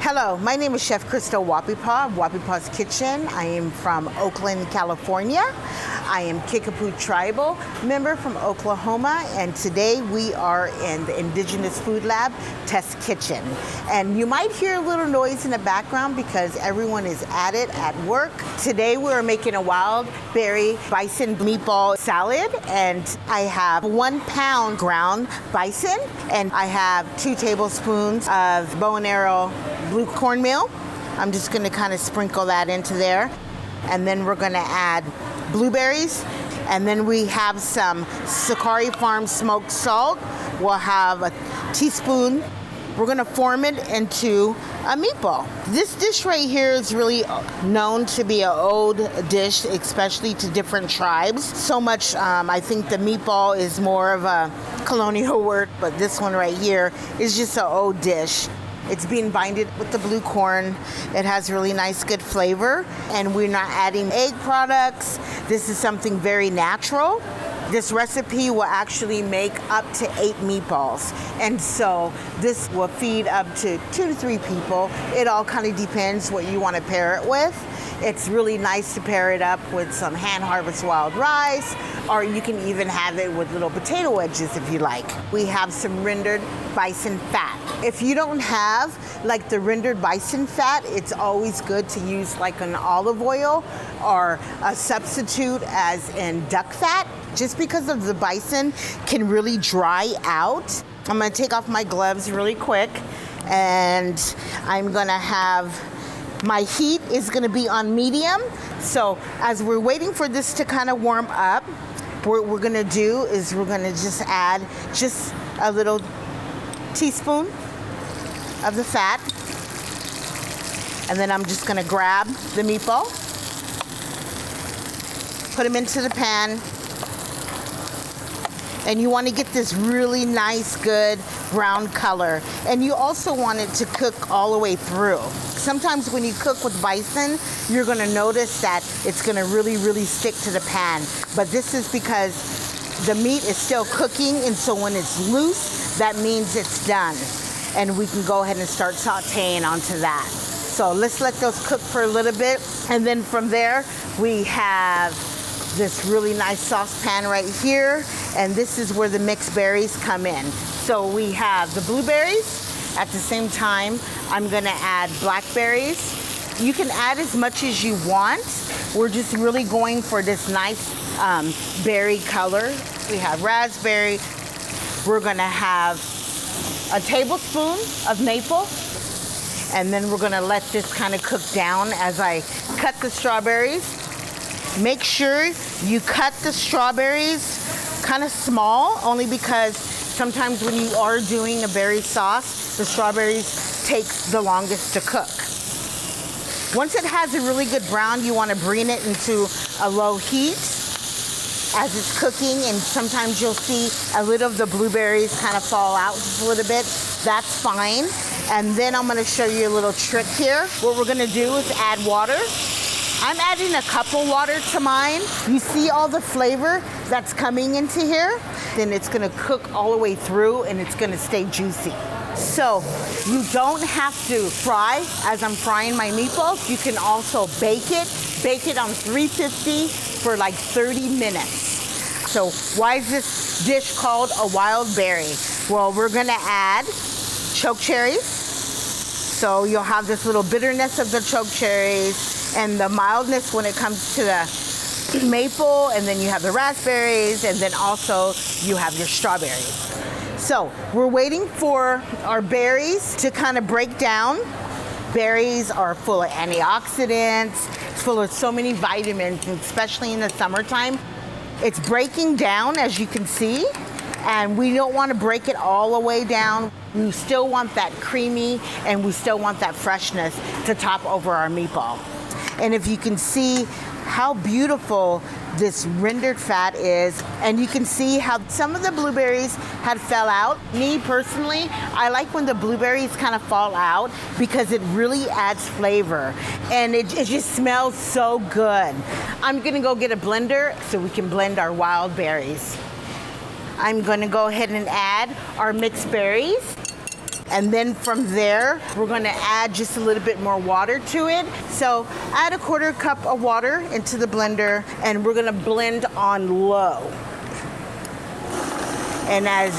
Hello, my name is Chef Crystal Wahpepah of Wahpepah's Kitchen. I am from Oakland, California. I am Kickapoo tribal member from Oklahoma, and today we are in the Indigenous Food Lab test kitchen. And you might hear a little noise in the background because everyone is at it at work. Today we are making a wild berry bison meatball salad, and I have 1 pound ground bison, and I have 2 tablespoons of bow and arrow blue cornmeal. I'm just going to kind of sprinkle that into there, and then we're going to add blueberries, and then we have some Sakari Farm smoked salt. We'll have a teaspoon. We're going to form it into a meatball. This dish right here is really known to be an old dish, especially to different tribes. So much, I think the meatball is more of a colonial word, but this one right here is just an old dish. It's being binded with the blue corn. It has really nice, good flavor, and we're not adding egg products. This is something very natural. This recipe will actually make up to 8 meatballs, and so this will feed up to 2 to 3 people. It all kind of depends what you want to pair it with. It's really nice to pair it up with some hand harvest wild rice, or you can even have it with little potato wedges if you like. We have some rendered bison fat. If you don't have like the rendered bison fat, it's always good to use like an olive oil or a substitute as in duck fat, just because of the bison can really dry out. I'm gonna take off my gloves really quick, and I'm gonna have my heat is gonna be on medium. So as we're waiting for this to kind of warm up, what we're gonna do is we're gonna just add just a little teaspoon of the fat, and then I'm just gonna grab the meatball, put them into the pan, and you want to get this really nice, good brown color. And you also want it to cook all the way through. Sometimes when you cook with bison, you're gonna notice that it's gonna really, really stick to the pan. But this is because the meat is still cooking, and so when it's loose, that means it's done. And we can go ahead and start sauteing onto that. So let's let those cook for a little bit. And then from there, we have this really nice saucepan right here, and this is where the mixed berries come in. So we have the blueberries. At the same time, I'm gonna add blackberries. You can add as much as you want. We're just really going for this nice berry color. We have raspberry. We're gonna have a tablespoon of maple, and then we're gonna let this kind of cook down as I cut the strawberries. Make sure you cut the strawberries kind of small, only because sometimes when you are doing a berry sauce, the strawberries take the longest to cook. Once it has a really good brown, you want to bring it into a low heat as it's cooking, and sometimes you'll see a little of the blueberries kind of fall out just a little bit. That's fine. And then I'm going to show you a little trick here. What we're going to do is add water. I'm adding a cup of water to mine. You see all the flavor that's coming into here? Then it's gonna cook all the way through, and it's gonna stay juicy. So you don't have to fry as I'm frying my meatballs. You can also bake it on 350 for like 30 minutes. So why is this dish called a wild berry? Well, we're gonna add choke cherries. So you'll have this little bitterness of the choke cherries and the mildness when it comes to the maple, and then you have the raspberries, and then also you have your strawberries. So we're waiting for our berries to kind of break down. Berries are full of antioxidants, it's full of so many vitamins, especially in the summertime. It's breaking down, as you can see, and we don't want to break it all the way down. We still want that creamy, and we still want that freshness to top over our meatball. And if you can see how beautiful this rendered fat is, and you can see how some of the blueberries had fell out. Me personally, I like when the blueberries kind of fall out because it really adds flavor, and it just smells so good. I'm gonna go get a blender so we can blend our wild berries. I'm gonna go ahead and add our mixed berries. And then from there, we're gonna add just a little bit more water to it. So add a 1/4 cup of water into the blender, and we're gonna blend on low. And as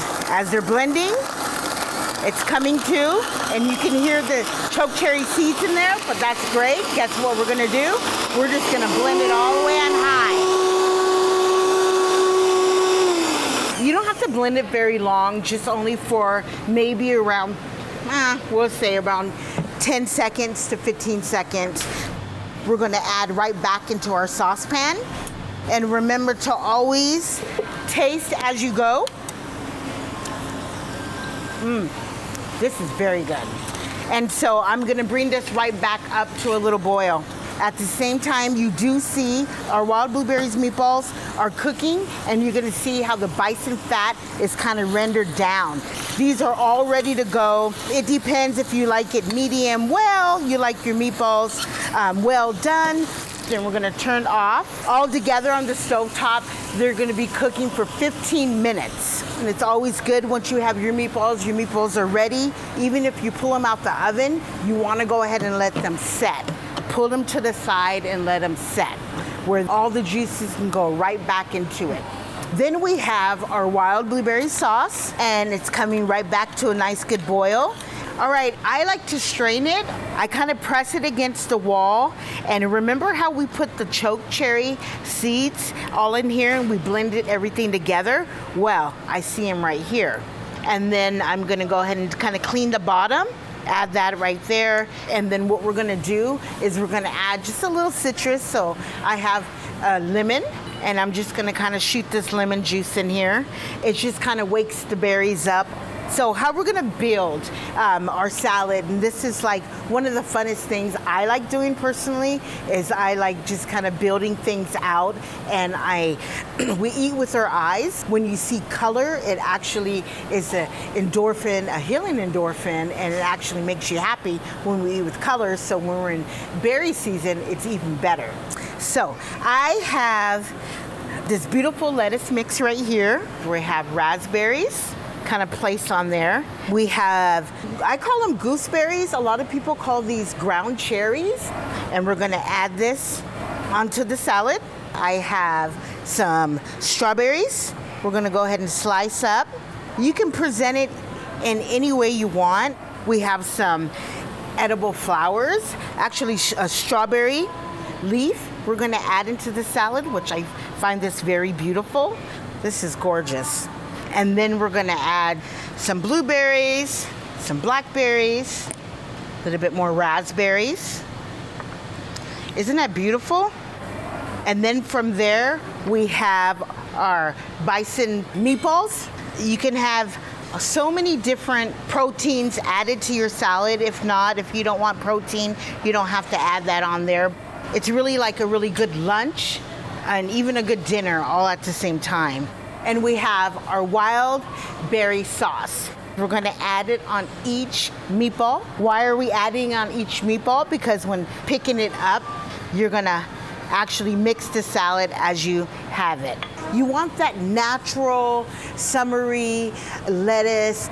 they're blending, it's coming to, and you can hear the choke cherry seeds in there, but that's great. Guess what we're gonna do? We're just gonna blend it all the way on high. You don't have to blend it very long, just only for maybe around, we'll say around 10 seconds to 15 seconds. We're gonna add right back into our saucepan. And remember to always taste as you go. This is very good. And so I'm gonna bring this right back up to a little boil. At the same time, you do see our wild blueberries meatballs are cooking, and you're gonna see how the bison fat is kind of rendered down. These are all ready to go. It depends if you like it medium well, you like your meatballs well done. Then we're gonna turn off. All together on the stovetop, they're gonna be cooking for 15 minutes. And it's always good once you have your meatballs are ready. Even if you pull them out the oven, you wanna go ahead and let them set. Pull them to the side and let them set, where all the juices can go right back into it. Then we have our wild blueberry sauce, and it's coming right back to a nice good boil. All right, I like to strain it. I kind of press it against the wall. And remember how we put the choke cherry seeds all in here and we blended everything together? Well, I see them right here. And then I'm gonna go ahead and kind of clean the bottom, add that right there. And then what we're gonna do is we're gonna add just a little citrus. So I have a lemon, and I'm just gonna kind of shoot this lemon juice in here. It just kind of wakes the berries up. So how we're gonna build our salad, and this is like one of the funnest things I like doing personally, is I like just kind of building things out, and we eat with our eyes. When you see color, it actually is a endorphin, a healing endorphin, and it actually makes you happy when we eat with colors. So when we're in berry season, it's even better. So I have this beautiful lettuce mix right here. We have raspberries kind of placed on there. We have, I call them gooseberries. A lot of people call these ground cherries. And we're gonna add this onto the salad. I have some strawberries. We're gonna go ahead and slice up. You can present it in any way you want. We have some edible flowers, actually a strawberry leaf we're gonna add into the salad, which I find this very beautiful. This is gorgeous. And then we're gonna add some blueberries, some blackberries, a little bit more raspberries. Isn't that beautiful? And then from there, we have our bison meatballs. You can have so many different proteins added to your salad. If not, if you don't want protein, you don't have to add that on there. It's really like a really good lunch and even a good dinner all at the same time. And we have our wild berry sauce. We're gonna add it on each meatball. Why are we adding on each meatball? Because when picking it up, you're gonna actually mix the salad as you have it. You want that natural, summery lettuce.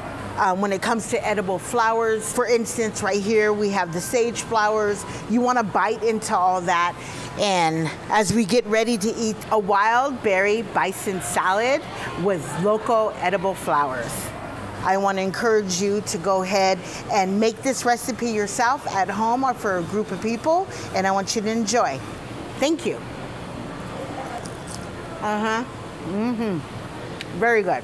When it comes to edible flowers, for instance, right here we have the sage flowers. You want to bite into all that. And as we get ready to eat a wild berry bison salad with local edible flowers, I want to encourage you to go ahead and make this recipe yourself at home or for a group of people, and I want you to enjoy. Thank you. Very good.